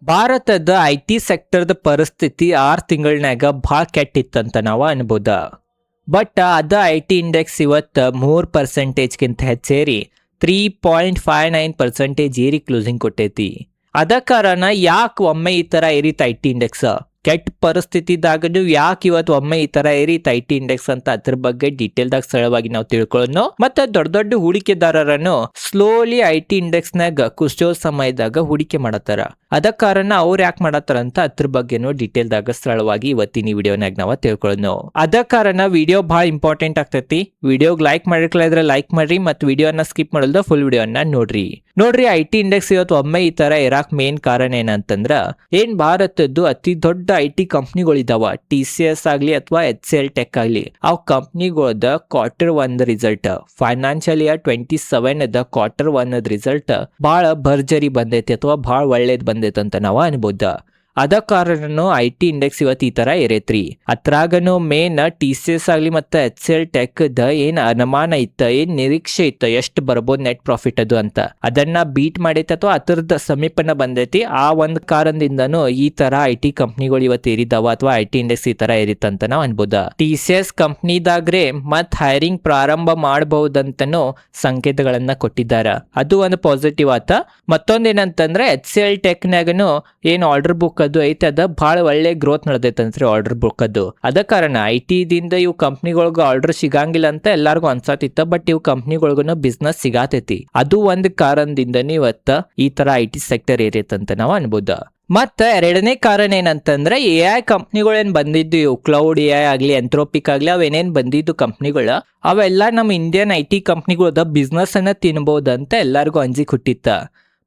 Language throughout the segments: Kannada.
ಭಾರತದ ಐ.ಟಿ ಸೆಕ್ಟರ್ದ ಪರಿಸ್ಥಿತಿ 6 ತಿಂಗಳನ್ಯಾಗ ಭಾಳ ಕೆಟ್ಟಿತ್ತಂತ ನಾವು ಅನ್ಬೋದ. ಬಟ್ ಅದ ಐ.ಟಿ ಇಂಡೆಕ್ಸ್ ಇವತ್ತು 3%ಗಿಂತ ಹೆಚ್ಚೇರಿ 3.59% ಏರಿ ಕ್ಲೋಸಿಂಗ್ ಕೊಟ್ಟೈತಿ. ಅದ ಕಾರಣ ಯಾಕೆ ಒಮ್ಮೆ ಈ ಥರ ಏರಿತ ಐ.ಟಿ ಇಂಡೆಕ್ಸ್? ಕೆಟ್ಟ ಪರಿಸ್ಥಿತಿದಾಗನು ಯಾಕೆ ಇವತ್ತು ಒಮ್ಮೆ ಈ ಥರ ಏರಿತ ಐ.ಟಿ ಇಂಡೆಕ್ಸ್ ಅಂತ ಅದ್ರ ಬಗ್ಗೆ ಡೀಟೇಲ್ದಾಗ ಸರಳವಾಗಿ ನಾವು ತಿಳ್ಕೊಳ್ಳೋಣ. ಮತ್ತೆ ದೊಡ್ಡ ದೊಡ್ಡ ಹೂಡಿಕೆದಾರರನ್ನು ಸ್ಲೋಲಿ ಐ.ಟಿ ಇಂಡೆಕ್ಸ್ನಾಗ ಕುಸಿಯೋ ಸಮಯದಾಗ ಹೂಡಿಕೆ ಮಾಡತ್ತಾರ. ಅದ ಕಾರಣ ಅವ್ರು ಯಾಕೆ ಮಾಡತ್ತಾರ ಅಂತ ಅದ್ರ ಬಗ್ಗೆನೂ ಡೀಟೇಲ್ದಾಗ ಸರಳವಾಗಿ ಇವತ್ತಿನ ವಿಡಿಯೋನಾಗ ನಾವು ತಿಳ್ಕೊಳ್ಳೋಣ. ಅದ ಕಾರಣ ವಿಡಿಯೋ ಭಾಳ ಇಂಪಾರ್ಟೆಂಟ್ ಆಗ್ತೈತಿ. ವಿಡಿಯೋಗೆ ಲೈಕ್ ಮಾಡಿರ್ಕಲಿದ್ರೆ ಲೈಕ್ ಮಾಡ್ರಿ ಮತ್ತು ವಿಡಿಯೋನ ಸ್ಕಿಪ್ ಮಾಡಲ್ದ ಫುಲ್ ವಿಡಿಯೋನ ನೋಡ್ರಿ. ಐ.ಟಿ ಇಂಡೆಕ್ಸ್ ಇವತ್ತು ಒಮ್ಮೆ ಈ ತರ ಇರಾಕ್ ಮೇನ್ ಕಾರಣ ಏನಂತಂದ್ರ ಭಾರತದ್ದು ಅತಿ ದೊಡ್ಡ ಐ.ಟಿ ಕಂಪ್ನಿಗಳಿದಾವ. TCS ಆಗ್ಲಿ ಅಥವಾ HCL ಟೆಕ್ ಆಗ್ಲಿ, ಅವ್ ಕಂಪ್ನಿಗಳದ Q1 result financial year 27 Q1 result ಬಹಳ ಭರ್ಜರಿ ಬಂದೈತಿ ಅಥವಾ ಬಹಳ ಒಳ್ಳೇದ್ ಬಂದೈತಿ ಅಂತ ನಾವು ಅನ್ಬೋದ. ಅದ ಕಾರಣನು ಐ.ಟಿ ಇಂಡೆಕ್ಸ್ ಇವತ್ತು ಈ ತರ ಇರೈತ್ರಿ. ಅತ್ರಾಗನು ಮೇನ್ TCS ಆಗ್ಲಿ ಮತ್ತೆ HCL ಟೆಕ್ ದ ಏನ್ ಅನುಮಾನ ಇತ್ತ, ಏನ್ ನಿರೀಕ್ಷೆ ಇತ್ತ ಎಷ್ಟು ಬರ್ಬೋದು ನೆಟ್ ಪ್ರಾಫಿಟ್ ಅದು ಅಂತ, ಅದನ್ನ ಬೀಟ್ ಮಾಡೈತಿ ಅಥವಾ ಅದರದ ಸಮೀಪನ ಬಂದೈತಿ. ಆ ಒಂದ್ ಕಾರಣದಿಂದನು ಈ ತರ ಐ.ಟಿ ಕಂಪ್ನಿಗಳು ಇವತ್ತು ಏರಿದಾವ ಅಥವಾ ಐ.ಟಿ ಇಂಡೆಕ್ಸ್ ಈ ತರ ಏರಿತಂತ ನಾವು ಅನ್ಬೋದ. TCS ಕಂಪ್ನಿದಾಗ್ರೆ ಮತ್ ಹೈರಿಂಗ್ ಪ್ರಾರಂಭ ಮಾಡಬಹುದಂತನೂ ಸಂಕೇತಗಳನ್ನ ಕೊಟ್ಟಿದ್ದಾರ. ಅದು ಒಂದು ಪಾಸಿಟಿವ್ ಆತ. ಮತ್ತೊಂದೇನಂತಂದ್ರೆ HCL ಟೆಕ್ನಾಗನು ಏನ್ ಆರ್ಡರ್ ಬುಕ್ ಅದು ಐತೆ ಅದ ಬಹಳ ಒಳ್ಳೆ ಗ್ರೋತ್ ನಡೆದೈತಂತ್ರಿ ಆರ್ಡರ್ ಬುಕ್ ಅದು. ಅದ ಕಾರಣ ಐ.ಟಿ ದಿಂದ ಇವು ಕಂಪ್ನಿಗಳಿಗೆ ಆರ್ಡರ್ ಸಿಗಂಗಿಲ್ಲ ಅಂತ ಎಲ್ಲಾರ್ಗು ಅನ್ಸಾತಿತ್ತ. ಬಟ್ ಇವು ಕಂಪ್ನಿಗಳಿಗೂ ಬಿಸ್ನೆಸ್ ಸಿಗಾತೈತಿ. ಅದು ಒಂದ್ ಕಾರಣದಿಂದನೇ ಇವತ್ತ ಈ ತರ ಐ.ಟಿ ಸೆಕ್ಟರ್ ಏರೈತಂತ ನಾವು ಅನ್ಬೋದ. ಮತ್ತ ಎರಡನೇ ಕಾರಣ ಏನಂತಂದ್ರೆ AI ಕಂಪ್ನಿಗಳೇನ್ ಬಂದಿದ್ದು, ಇವು ಕ್ಲೌಡ್ AI ಆಗ್ಲಿ ಎಂಥ್ರೋಪಿಕ್ ಆಗ್ಲಿ ಅವೇನೇನ್ ಬಂದಿದ್ದು ಕಂಪ್ನಿಗಳ ಅವೆಲ್ಲ ನಮ್ಮ ಇಂಡಿಯನ್ ಐ.ಟಿ ಕಂಪ್ನಿಗಳದ ಬಿಸ್ನೆಸ್ ಅನ್ನ ತಿನ್ಬಹುದಂತ ಎಲ್ಲಾರ್ಗು ಅಂಜಿಕ್ ಹುಟ್ಟಿತ್ತ.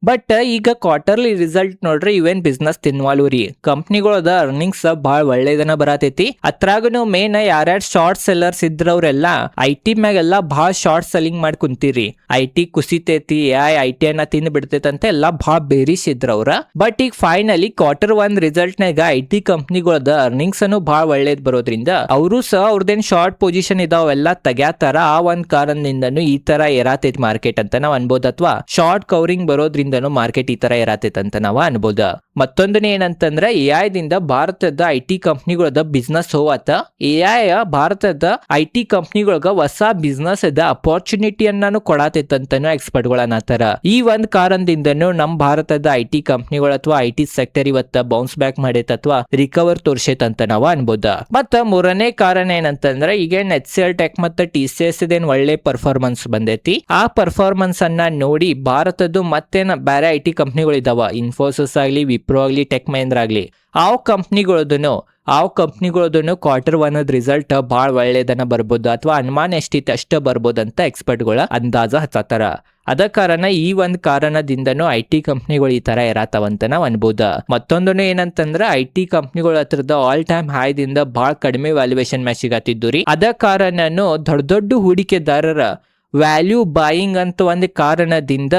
ಬಟ್ ಈಗ ಕ್ವಾರ್ಟರ್ಲಿ ರಿಸಲ್ಟ್ ನೋಡ್ರಿ ಇವೇನ್ ಬಿಸ್ನೆಸ್ ತಿನ್ವಾಲ್ರಿ. ಕಂಪ್ನಿಗಳದ ಅರ್ನಿಂಗ್ಸ್ ಬಹಳ ಒಳ್ಳೇದನ ಬರತೈತಿ. ಅತ್ರಾಗನು ಮೇನ್ ಯಾರ್ಯಾರು ಶಾರ್ಟ್ ಸೆಲ್ಲರ್ಸ್ ಇದ್ರವ್ರೆಲ್ಲ ಐ.ಟಿ ಮ್ಯಾಗೆಲ್ಲ ಬಹಳ ಶಾರ್ಟ್ ಸೆಲ್ಲಿಂಗ್ ಮಾಡಿ ಕುಂತೀರಿ. ಐ.ಟಿ ಕುಸಿತೈತಿ, ಐ.ಟಿ ಅನ್ನ ತಿಂದ್ ಬಿಡ್ತೈತಿ ಅಂತ ಎಲ್ಲ ಬಹಳ ಬೇರಿಸ್ ಇದ್ರವ್ರ. ಬಟ್ ಈಗ ಫೈನಲಿ Q1 ರಿಸಲ್ಟ್ ನಾಗ ಐ.ಟಿ ಕಂಪ್ನಿಗಳದ ಅರ್ನಿಂಗ್ಸ್ ಅನ್ನು ಬಹಳ ಒಳ್ಳೇದ್ ಬರೋದ್ರಿಂದ ಅವರು ಸಹ ಅವ್ರದೇನ್ ಶಾರ್ಟ್ ಪೊಸಿಷನ್ ಇದಾವೆಲ್ಲ ತೆಗ್ಯಾತಾರ. ಆ ಒಂದ್ ಕಾರಣದಿಂದನು ಈ ತರ ಏರಾತೈತಿ ಮಾರ್ಕೆಟ್ ಅಂತ ನಾವ್ ಅನ್ಬೋದು. ಅಥವಾ ಶಾರ್ಟ್ ಕವರಿಂಗ್ ಬರೋದ್ರಿಂದ ಮಾರ್ಕೆಟ್ ಈ ತರ ಇರತೈತೆ ಅಂತ ನಾವು ಅನ್ಬೋದ. ಮತ್ತೊಂದನೇ ಏನಂತಂದ್ರೆ AI ದಿಂದ ಭಾರತದ ಐ.ಟಿ ಕಂಪ್ನಿಗಳದ ಬಿಸ್ನೆಸ್ ಹೋವತ್ತ. AI ಭಾರತದ ಐ.ಟಿ ಕಂಪ್ನಿಗಳಗ ಹೊಸ ಬಿಸ್ನೆಸ್ ಅದ ಅಪರ್ಚುನಿಟಿಯನ್ನ ಕೊಡತೈತಂತನೂ ಎಕ್ಸ್ಪರ್ಟ್ ಗಳು ಅನ್ನತಾರ. ಈ ಒಂದ್ ಕಾರಣದಿಂದನು ನಮ್ ಭಾರತದ ಐ.ಟಿ ಕಂಪ್ನಿಗಳು ಅಥವಾ ಐ.ಟಿ ಸೆಕ್ಟರ್ ಇವತ್ತ ಬೌನ್ಸ್ ಬ್ಯಾಕ್ ಮಾಡೈತೆ ಅಥವಾ ರಿಕವರ್ ತೋರ್ಸೈತಂತ ನಾವು ಅನ್ಬೋದ. ಮತ್ತ ಮೂರನೇ ಕಾರಣ ಏನಂತಂದ್ರೆ ಈಗೇನ್ HCL ಟೆಕ್ ಮತ್ತೆ TCS ಇದೇನ್ ಒಳ್ಳೆ ಪರ್ಫಾರ್ಮೆನ್ಸ್ ಬಂದೈತಿ. ಆ ಪರ್ಫಾರ್ಮೆನ್ಸ್ ಅನ್ನ ನೋಡಿ ಭಾರತದ್ದು ಮತ್ತೇನ ಬೇರೆ ಐ.ಟಿ ಕಂಪ್ನಿಗಳು ಇದಾವ, ಇನ್ಫೋಸಿಸ್ ಆಗ್ಲಿ, ವಿಪ್ರೋ ಆಗ್ಲಿ, ಟೆಕ್ ಮಹೇಂದ್ರ ಆಗ್ಲಿ, ಆ ಕಂಪ್ನಿಗಳದನು Q1 ರಿಸಲ್ಟ್ ಬಹಳ ಒಳ್ಳೇದನ್ನ ಬರ್ಬೋದು ಅಥವಾ ಅನುಮಾನ ಎಷ್ಟಿತ್ತು ಅಷ್ಟ ಬರ್ಬೋದಂತ ಎಕ್ಸ್ಪರ್ಟ್ಗಳ ಅಂದಾಜ ಹಚ್ಚತಾರ. ಅದ ಕಾರಣ ಈ ಒಂದ್ ಕಾರಣದಿಂದನೂ ಐ.ಟಿ ಕಂಪ್ನಿಗಳು ಈ ತರ ಇರತಾವಂತ ನಾವ್ ಅನ್ಬೋದ. ಮತ್ತೊಂದನು ಏನಂತಂದ್ರ ಐ.ಟಿ ಕಂಪ್ನಿಗಳ ಹತ್ರದ ಆಲ್ ಟೈಮ್ ಹೈದಿಂದ ಬಹಳ ಕಡಿಮೆ ವ್ಯಾಲ್ಯೂಯೇಷನ್ ಮ್ಯಾಚ್ ಸಿಗತ್ತಿದ್ದು ರೀ. ಅದ ಕಾರಣನು ದೊಡ್ಡ ದೊಡ್ಡ ಹೂಡಿಕೆದಾರರ ವ್ಯಾಲ್ಯೂ ಬಾಯಿಂಗ್ ಅಂತ ಒಂದ್ ಕಾರಣದಿಂದ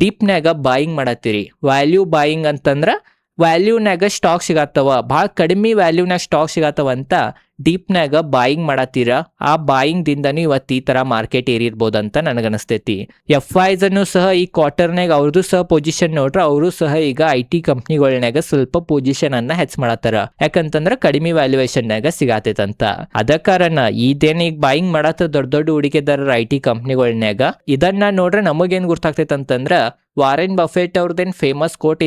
ಡೀಪ್ನಾಗ ಬಾಯಿಂಗ್ ಮಾಡತ್ತೀರಿ. ವ್ಯಾಲ್ಯೂ ಬಾಯಿಂಗ್ ಅಂತಂದ್ರ ವ್ಯಾಲ್ಯೂನಾಗ ಸ್ಟಾಕ್ ಸಿಗತ್ತವ, ಬಹಳ ಕಡಿಮೆ ವ್ಯಾಲ್ಯೂನಾಗ ಸ್ಟಾಕ್ ಸಿಗತ್ತವ ಅಂತ ಡೀಪ್ನಾಗ ಬಾಯಿಂಗ್ ಮಾಡತ್ತೀರ. ಆ ಬಾಯಿಂಗ್ ದಿಂದನೂ ಇವತ್ತು ಈ ತರ ಮಾರ್ಕೆಟ್ ಏರಿರ್ಬೋದಂತ ನನಗನಿಸ್ತೈತಿ. FIs ಅನ್ನು ಸಹ ಈ ಕ್ವಾರ್ಟರ್ನಾಗ ಅವ್ರದ್ದು ಸಹ ಪೊಸಿಷನ್ ನೋಡ್ರ ಅವರು ಸಹ ಈಗ ಐ.ಟಿ ಕಂಪ್ನಿಗಳನ್ಯಾಗ ಸ್ವಲ್ಪ ಪೊಸಿಷನ್ ಅನ್ನ ಹೆಚ್ಚು ಮಾಡತ್ತಾರ. ಯಾಕಂತಂದ್ರ ಕಡಿಮೆ ವ್ಯಾಲ್ಯೂಯೇಷನ್ ನಾಗ ಸಿಗತೈತಂತ. ಅದ ಕಾರಣ ಇದೇನ್ ಈಗ ಬಾಯಿಂಗ್ ಮಾಡತ್ತ ದೊಡ್ಡ ದೊಡ್ಡ ಹೂಡಿಕೆದಾರರ ಐ.ಟಿ ಕಂಪ್ನಿಗಳನ್ಯಾಗ ಇದನ್ನ ನೋಡ್ರೆ ನಮಗೇನ್ ಗೊತ್ತಾಗ್ತೈತಂತಂದ್ರ ವಾರೆನ್ ಬಫೆಟ್ ಅವ್ರದೇನ್ ಫೇಮಸ್ ಕೋಟ್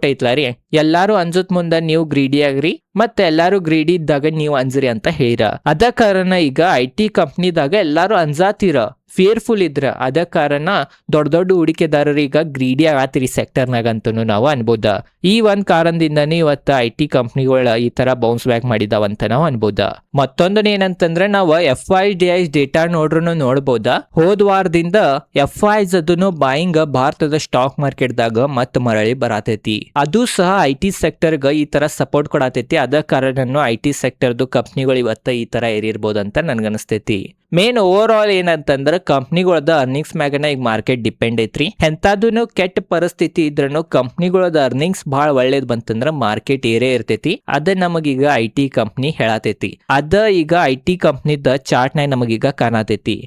ಐತ್ಲಾರಿ, ಎಲ್ಲಾರು ಅಂಜುತ್ ಮುಂದ ನೀವು ಗ್ರೀಡಿ ಆಗ್ರಿ ಮತ್ತೆ ಎಲ್ಲಾರು ಗ್ರೀಡಿ ಇದ್ದಾಗ ನೀವು ಅಂಜ್ರಿ ಅಂತ ಹೇಳಿರ. ಅದ ಕಾರಣ ಈಗ ಐ.ಟಿ ಕಂಪ್ನಿದಾಗ ಎಲ್ಲಾರು ಅಂಜಾತೀರ, ಫಿಯರ್ಫುಲ್ ಇದ್ರ. ಅದ ಕಾರಣ ದೊಡ್ಡ ದೊಡ್ಡ ಹೂಡಿಕೆದಾರರು ಈಗ ಗ್ರೀಡಿ ಆಗತ್ತಿರಿ ಸೆಕ್ಟರ್ನಾಗ ಅಂತನೂ ನಾವು ಅನ್ಬೋದ. ಈ ಒಂದ್ ಕಾರಣದಿಂದನೇ ಇವತ್ತ ಐ.ಟಿ ಕಂಪ್ನಿಗಳ ಈ ತರ ಬೌನ್ಸ್ ಬ್ಯಾಕ್ ಮಾಡಿದಾವಂತ ನಾವು ಅನ್ಬೋದ. ಮತ್ತೊಂದನ ಏನಂತಂದ್ರೆ ನಾವು FIDIs ಡೇಟಾ ನೋಡ್ಬೋದ. ಹೋದ ವಾರದಿಂದ FIs ಅದನ್ನು ಬಾಯಿಂಗ್ ಭಾರತದ ಸ್ಟಾಕ್ ಮಾರ್ಕೆಟ್ ದಾಗ ಮತ್ ಮರಳಿ ಬರತೈತಿ. ಅದು ಸಹ ಐ.ಟಿ ಸೆಕ್ಟರ್ಗ ಈ ತರ ಸಪೋರ್ಟ್ ಕೊಡತೈತಿ. ಅದ ಕಾರಣನು ಐ.ಟಿ ಸೆಕ್ಟರ್ದು ಕಂಪ್ನಿಗಳು ಇವತ್ತ ಈ ತರ ಏರಿರ್ಬೋದಂತ ನನ್ಗನಿಸ್ತೈತಿ. ಮೇನ್ ಓವರ್ ಆಲ್ ಏನಂತಂದ್ರ ಕಂಪ್ನಿಗಳದ ಅರ್ನಿಂಗ್ಸ್ ಮ್ಯಾಗನ ಈಗ ಮಾರ್ಕೆಟ್ ಡಿಪೆಂಡ್ ಐತ್ರಿ. ಎಂತಾದೂನು ಕೆಟ್ಟ ಪರಿಸ್ಥಿತಿ ಇದ್ರೂ ಕಂಪ್ನಿಗಳದ ಅರ್ನಿಂಗ್ಸ್ ಬಹಳ ಒಳ್ಳೇದ್ ಬಂತಂದ್ರ ಮಾರ್ಕೆಟ್ ಏರೇ ಇರ್ತೈತಿ. ಅದ ನಮಗೀಗ ಐ.ಟಿ ಕಂಪ್ನಿ ಹೇಳತೈತಿ. ಅದ ಈಗ ಐ.ಟಿ ಕಂಪ್ನಿದ ಚಾರ್ಟ್ ನಾಗ ನಮಗೀಗ ಕಾಣತೈತಿ.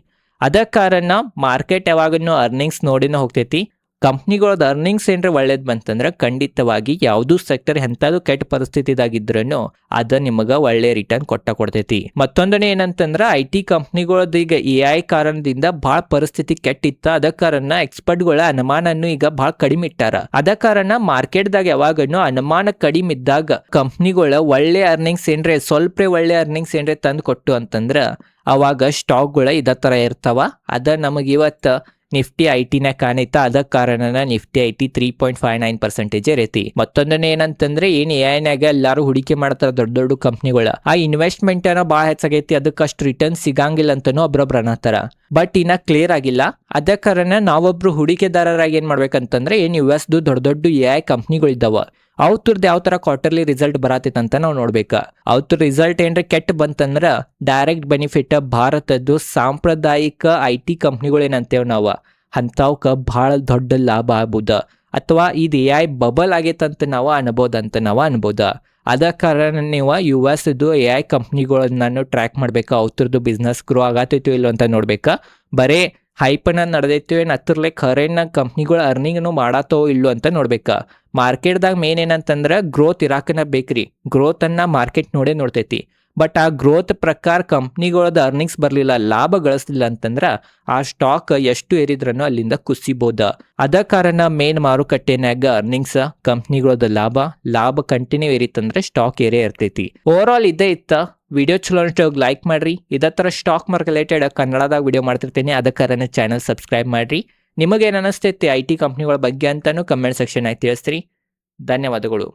ಅದ ಕಾರಣ ಮಾರ್ಕೆಟ್ ಯಾವಾಗನು ಅರ್ನಿಂಗ್ಸ್ ನೋಡಿನ ಹೋಗ್ತೈತಿ. ಕಂಪ್ನಿಗಳದ ಅರ್ನಿಂಗ್ಸ್ ಏನ್ರ ಒಳ್ಳೇದ್ ಬಂತಂದ್ರೆ ಖಂಡಿತವಾಗಿ ಯಾವ್ದು ಸೆಕ್ಟರ್ ಎಂತಾದ್ರು ಕೆಟ್ಟ ಪರಿಸ್ಥಿತಿದಾಗಿದ್ರೂ ಅದ ನಿಮಗ ಒಳ್ಳೆ ರಿಟರ್ನ್ ಕೊಡ್ತೈತಿ. ಮತ್ತೊಂದನೇ ಏನಂತಂದ್ರ IT ಕಂಪ್ನಿಗಳದ ಈಗ AI ಕಾರಣದಿಂದ ಬಹಳ ಪರಿಸ್ಥಿತಿ ಕೆಟ್ಟಿತ್ತ. ಅದ ಕಾರಣ ಎಕ್ಸ್ಪರ್ಟ್ಗಳ ಅನುಮಾನನ್ನು ಈಗ ಬಹಳ ಕಡಿಮೆ ಇಟ್ಟಾರ. ಅದ ಕಾರಣ ಮಾರ್ಕೆಟ್ದಾಗ ಯಾವಾಗನು ಅನುಮಾನ ಕಡಿಮೆ ಇದ್ದಾಗ ಕಂಪ್ನಿಗಳ ಒಳ್ಳೆ ಅರ್ನಿಂಗ್ಸ್ ಏನ್ರೆ ಸ್ವಲ್ಪ ಒಳ್ಳೆ ಅರ್ನಿಂಗ್ಸ್ ಏನ್ರೆ ತಂದು ಕೊಟ್ಟು ಅಂತಂದ್ರ ಅವಾಗ ಸ್ಟಾಕ್ಗಳ ಇದ ತರ ಇರ್ತಾವ. ಅದ ನಮಗ ಇವತ್ತ ನಿಫ್ಟಿ ಐಟಿನ ಕಾಣಿತ. ಅದ ಕಾರಣನ ನಿಫ್ಟಿ ಐಟಿ 3.59% ಇರೈತಿ. ಮತ್ತೊಂದನೇ ಏನಂತಂದ್ರೆ ಏನ್ AI ಎಲ್ಲಾರು ಹೂಡಿಕೆ ಮಾಡ್ತಾರ ದೊಡ್ಡ ದೊಡ್ಡ ಕಂಪ್ನಿಗಳ, ಆ ಇನ್ವೆಸ್ಟ್ಮೆಂಟ್ ಏನೋ ಬಾಳ ಹೆಚ್ಚಾಗೈತಿ, ಅದಕ್ಕೆ ಅಷ್ಟು ರಿಟರ್ನ್ ಸಿಗಂಗಿಲ್ಲ ಅಂತಾನು ಒಬ್ರೊಬ್ರು ಅನ್ನತಾರ. ಬಟ್ ಇನ್ನ ಕ್ಲಿಯರ್ ಆಗಿಲ್ಲ. ಅದ ಕಾರಣ ನಾವೊಬ್ರು ಹೂಡಿಕೆದಾರರಾಗಿ ಏನ್ ಮಾಡ್ಬೇಕಂತಂದ್ರೆ ಏನ್ US ದೊಡ್ಡ ದೊಡ್ಡ AI ಕಂಪ್ನಿಗಳು ಇದ್ದಾವ, ಅವ್ರದ್ದು ಯಾವ ತರ ಕ್ವಾರ್ಟರ್ಲಿ ರಿಸಲ್ಟ್ ಬರತೈತೆ ಅಂತ ನಾವು ನೋಡ್ಬೇಕ. ಅವ್ರ ರಿಸಲ್ಟ್ ಏನ್ರ ಕೆಟ್ಟ ಬಂತಂದ್ರ ಡೈರೆಕ್ಟ್ ಬೆನಿಫಿಟ್ ಭಾರತದ್ದು ಸಾಂಪ್ರದಾಯಿಕ IT ಕಂಪ್ನಿಗಳು ಏನಂತೇವ್ ನಾವು ಅಂಥವ್ಕ ಬಹಳ ದೊಡ್ಡ ಲಾಭ ಆಗ್ಬೋದ, ಅಥವಾ ಇದು AI ಬಬಲ್ ಆಗೈತಂತ ನಾವು ಅನ್ಬೋದ. ಅದ ಕಾರಣ ನೀವು US AI ಕಂಪ್ನಿಗಳನ್ನ ಟ್ರ್ಯಾಕ್ ಮಾಡ್ಬೇಕಾ, ಅವ್ರದ್ದು ಬಿಸ್ನೆಸ್ ಗ್ರೋ ಆಗತೈತೋ ಇಲ್ಲೋ ಅಂತ ನೋಡ್ಬೇಕಾ. ಬರೇ ಹೈಪನ ನಡೆದೈತೋ ಏನು ಹತ್ತಿರಲೆ ಖರೇನ ಕಂಪ್ನಿಗಳು ಅರ್ನಿಂಗ್ನು ಮಾಡತ್ತೋ ಇಲ್ಲೋ ಅಂತ ನೋಡ್ಬೇಕಾ. ಮಾರ್ಕೆಟ್ದಾಗ ಮೇನ್ ಏನಂತಂದ್ರೆ ಗ್ರೋತ್ ಇರಾಕನ ಬೇಕ್ರಿ. ಗ್ರೋತ್ ಅನ್ನ ಮಾರ್ಕೆಟ್ ನೋಡ್ತೈತಿ. ಬಟ್ ಆ ಗ್ರೋತ್ ಪ್ರಕಾರ ಕಂಪ್ನಿಗಳದ ಅರ್ನಿಂಗ್ಸ್ ಬರಲಿಲ್ಲ, ಲಾಭ ಗಳಿಸ್ಲಿಲ್ಲ ಅಂತಂದ್ರ ಆ ಸ್ಟಾಕ್ ಎಷ್ಟು ಏರಿದ್ರನು ಅಲ್ಲಿಂದ ಕುಸಿಬೋದ. ಅದ ಕಾರಣ ಮೇನ್ ಮಾರುಕಟ್ಟೆನಾಗ ಅರ್ನಿಂಗ್ಸ್, ಕಂಪ್ನಿಗಳದ ಲಾಭ ಕಂಟಿನ್ಯೂ ಏರಿತಂದ್ರೆ ಸ್ಟಾಕ್ ಏರೇ ಇರ್ತೈತಿ. ಓವರ್ ಆಲ್ ಇದೇ ಇತ್ತ. ವಿಡಿಯೋ ಚಲೋ ಅನ್ಸ್ಟೆ ಲೈಕ್ ಮಾಡ್ರಿ. ಇದೇ ತರ ಸ್ಟಾಕ್ ಮಾರ್ಕೆಟ್ ರಿಲೇಟೆಡ್ ಕನ್ನಡದಾಗ ವಿಡಿಯೋ ಮಾಡ್ತಿರ್ತೀನಿ. ಅದ ಕಾರಣ ಚಾನಲ್ ಸಬ್ಸ್ಕ್ರೈಬ್ ಮಾಡ್ರಿ. ನಿಮಗೇನು ಅನಿಸ್ತೈತಿ IT ಕಂಪ್ನಿಗಳ ಬಗ್ಗೆ ಅಂತಾನು ಕಮೆಂಟ್ ಸೆಕ್ಷನ್ ಆಗಿ ತಿಳಿಸ್ರಿ. ಧನ್ಯವಾದಗಳು.